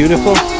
beautiful.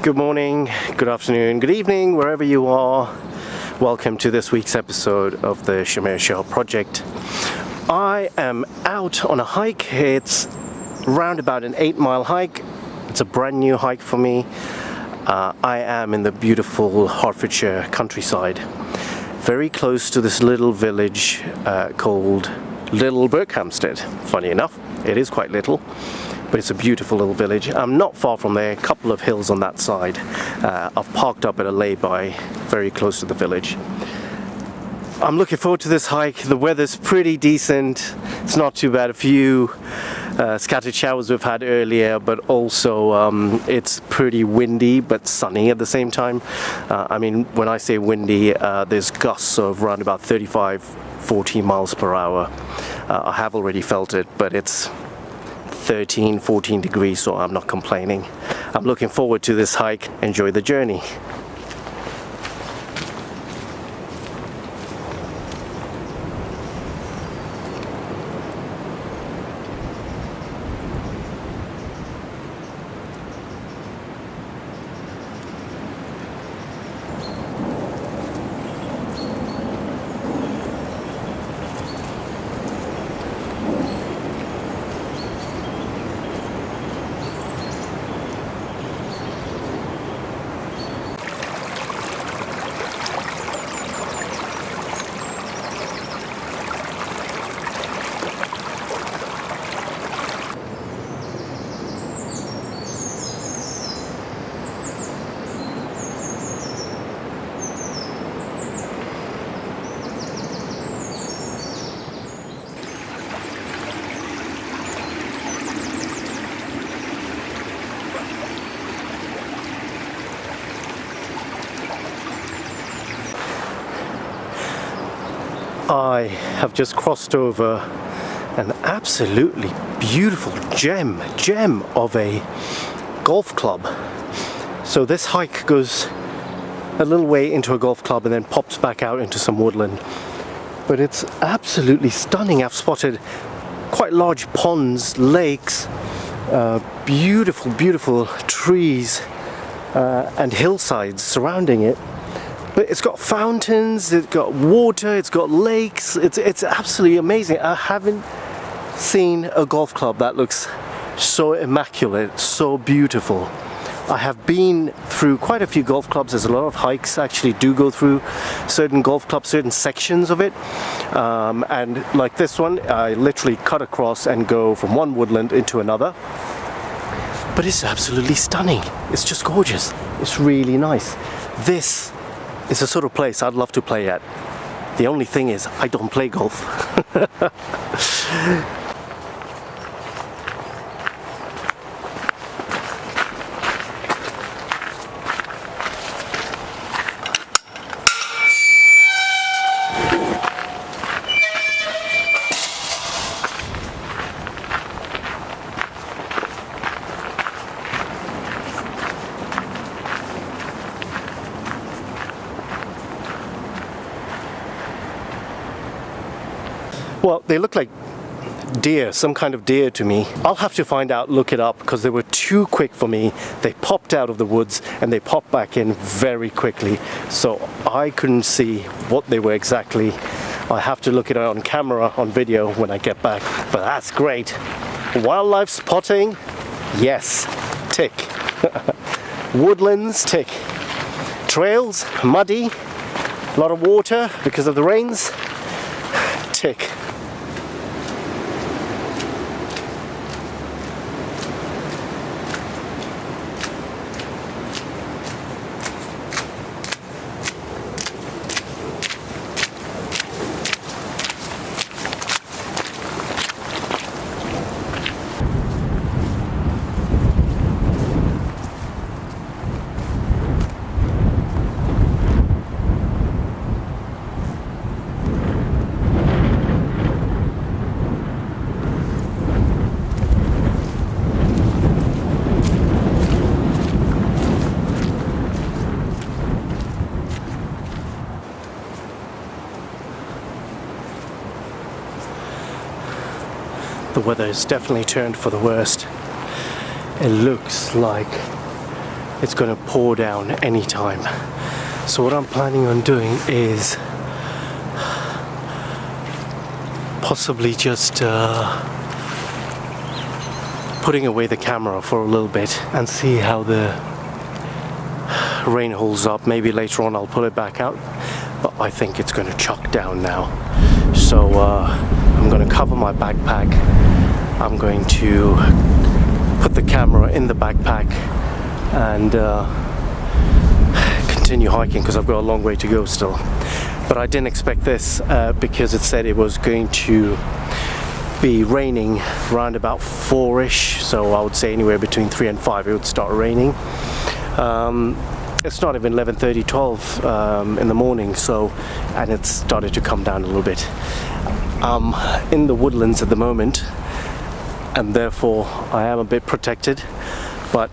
Good morning, good afternoon, good evening, wherever you are. Welcome to this week's episode of the Hertfordshire project. I am out on a hike. It's round about an 8-mile hike. It's a brand new hike for me. I am in the beautiful Hertfordshire countryside, very close to this little village called Little Berkhamsted. Funny enough, it is quite little, but it's a beautiful little village. I'm not far from there, a couple of hills on that side. I've parked up at a lay-by very close to the village. I'm looking forward to this hike. The weather's pretty decent. It's not too bad. A few scattered showers we've had earlier, but also it's pretty windy but sunny at the same time. I mean, when I say windy, there's gusts of around about 35-40 miles per hour. I have already felt it, but it's 13-14 degrees, so I'm not complaining. I'm looking forward to this hike. Enjoy the journey. I have just crossed over an absolutely beautiful gem of a golf club. So this hike goes a little way into a golf club and then pops back out into some woodland. But it's absolutely stunning. I've spotted quite large ponds, lakes, beautiful trees and hillsides surrounding it. But it's got fountains, it's got water, it's got lakes. It's absolutely amazing. I haven't seen a golf club that looks so immaculate, so beautiful. I have been through quite a few golf clubs. There's a lot of hikes actually do go through certain golf clubs, certain sections of it. And like this one, I literally cut across and go from one woodland into another. But it's absolutely stunning. It's just gorgeous. It's really nice. This is the sort of place I'd love to play at. The only thing is, I don't play golf. Well, they look like deer, some kind of deer to me. I'll have to find out, look it up, because they were too quick for me. They popped out of the woods and they popped back in very quickly, so I couldn't see what they were exactly. I have to look at it on camera, on video when I get back. But that's great. Wildlife spotting, yes, tick. Woodlands, tick. Trails, muddy, a lot of water because of the rains, tick. The weather has definitely turned for the worst. It looks like it's going to pour down anytime. So what I'm planning on doing is possibly just putting away the camera for a little bit and see how the rain holds up. Maybe later on I'll pull it back out, but I think it's going to chuck down now. So I'm going to cover my backpack. I'm going to put the camera in the backpack and continue hiking because I've got a long way to go still. But I didn't expect this because it said it was going to be raining around about 4ish, so I would say anywhere between 3 and 5 it would start raining. It's not even 11:30, 12 in the morning, so, and it's started to come down a little bit. I'm in the woodlands at the moment, and therefore I am a bit protected, but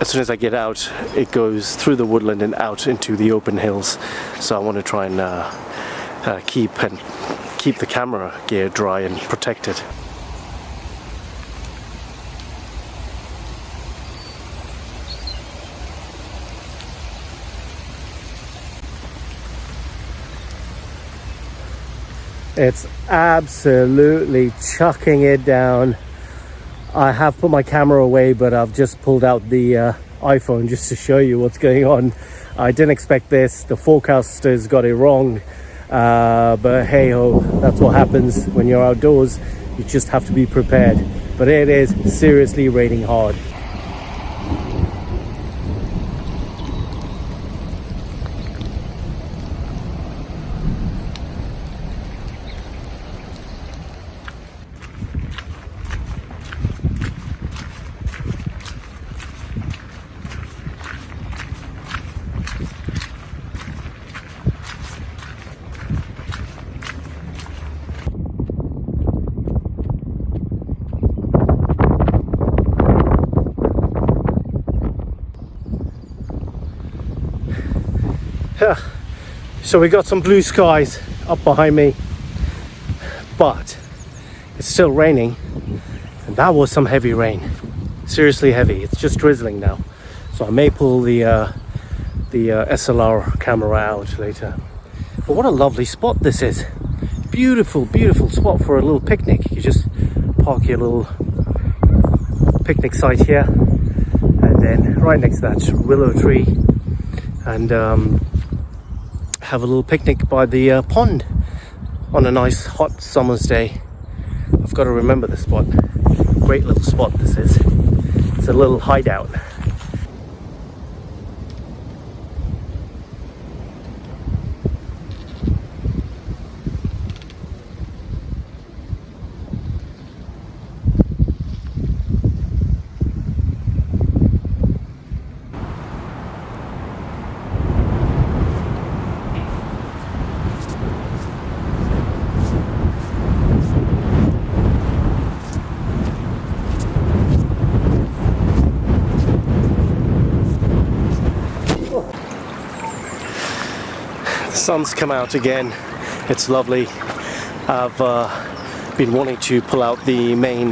as soon as I get out, it goes through the woodland and out into the open hills. So I want to try and keep the camera gear dry and protected. It's absolutely chucking it down. I have put my camera away, but I've just pulled out the iPhone just to show you what's going on. I didn't expect this. The forecasters got it wrong. But hey ho, that's what happens when you're outdoors. You just have to be prepared. But it is seriously raining hard. So we got some blue skies up behind me, but it's still raining, and that was some heavy rain. Seriously heavy. It's just drizzling now, so I may pull the SLR camera out later. But what a lovely spot this is. Beautiful, beautiful spot for a little picnic. You just park your little picnic site here, and then right next to that willow tree, and have a little picnic by the pond on a nice hot summer's day. I've got to remember this spot. Great little spot this is. It's a little hideout. Sun's come out again. It's lovely. I've been wanting to pull out the main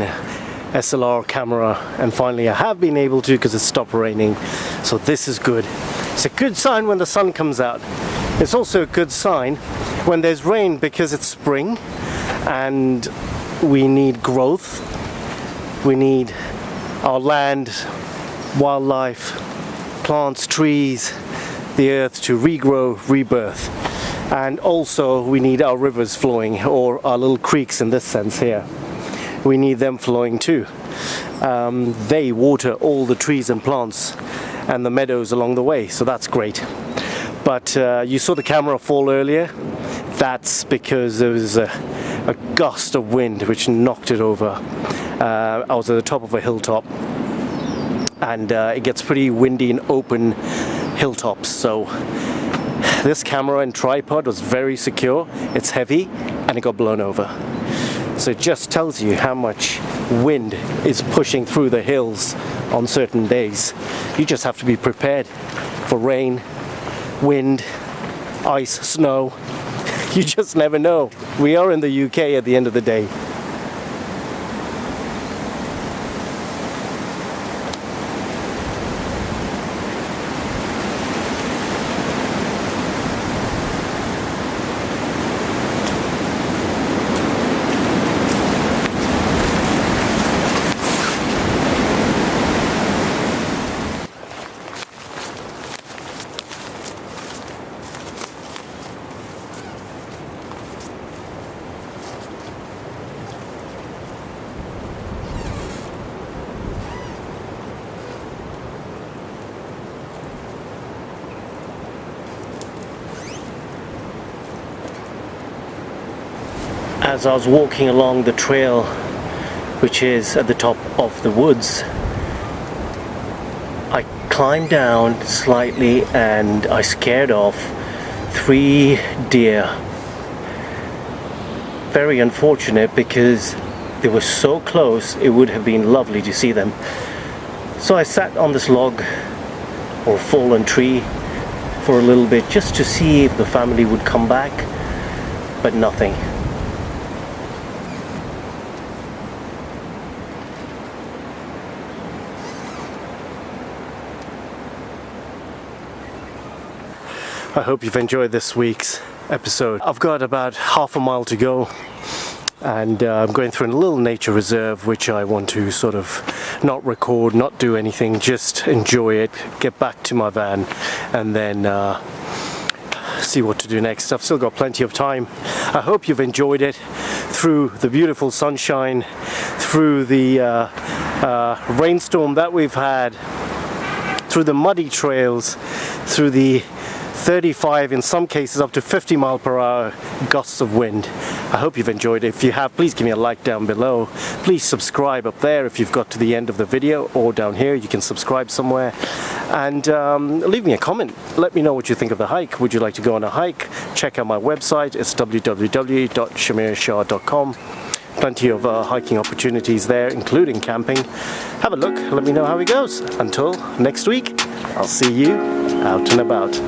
SLR camera, and finally I have been able to because it stopped raining. So this is good. It's a good sign when the sun comes out. It's also a good sign when there's rain, because it's spring and we need growth, we need our land, wildlife, plants, trees, the earth to regrow, rebirth. And also we need our rivers flowing, or our little creeks in this sense here. We need them flowing too. They water all the trees and plants and the meadows along the way, so that's great. But you saw the camera fall earlier. That's because there was a gust of wind which knocked it over. I was at the top of a hilltop, and it gets pretty windy in open hilltops, so this camera and tripod was very secure. It's heavy and it got blown over. So it just tells you how much wind is pushing through the hills on certain days. You just have to be prepared for rain, wind, ice, snow. You just never know. We are in the UK at the end of the day. As I was walking along the trail, which is at the top of the woods, I climbed down slightly and I scared off 3 deer. Very unfortunate, because they were so close, it would have been lovely to see them. So I sat on this log or fallen tree for a little bit just to see if the family would come back, but nothing. I hope you've enjoyed this week's episode. I've got about half a mile to go, and I'm going through a little nature reserve which I want to sort of not record, not do anything, just enjoy it, get back to my van, and then see what to do next. I've still got plenty of time. I hope you've enjoyed it through the beautiful sunshine, through the rainstorm that we've had, through the muddy trails, through the 35, in some cases up to 50 mile per hour gusts of wind. I hope you've enjoyed it. If you have, please give me a like down below. Please subscribe up there if you've got to the end of the video, or down here you can subscribe somewhere, and leave me a comment. Let me know what you think of the hike. Would you like to go on a hike? Check out my website. It's www.shamirshah.com. Plenty of hiking opportunities there, including camping. Have a look, let me know how it goes. Until next week, I'll see you out and about.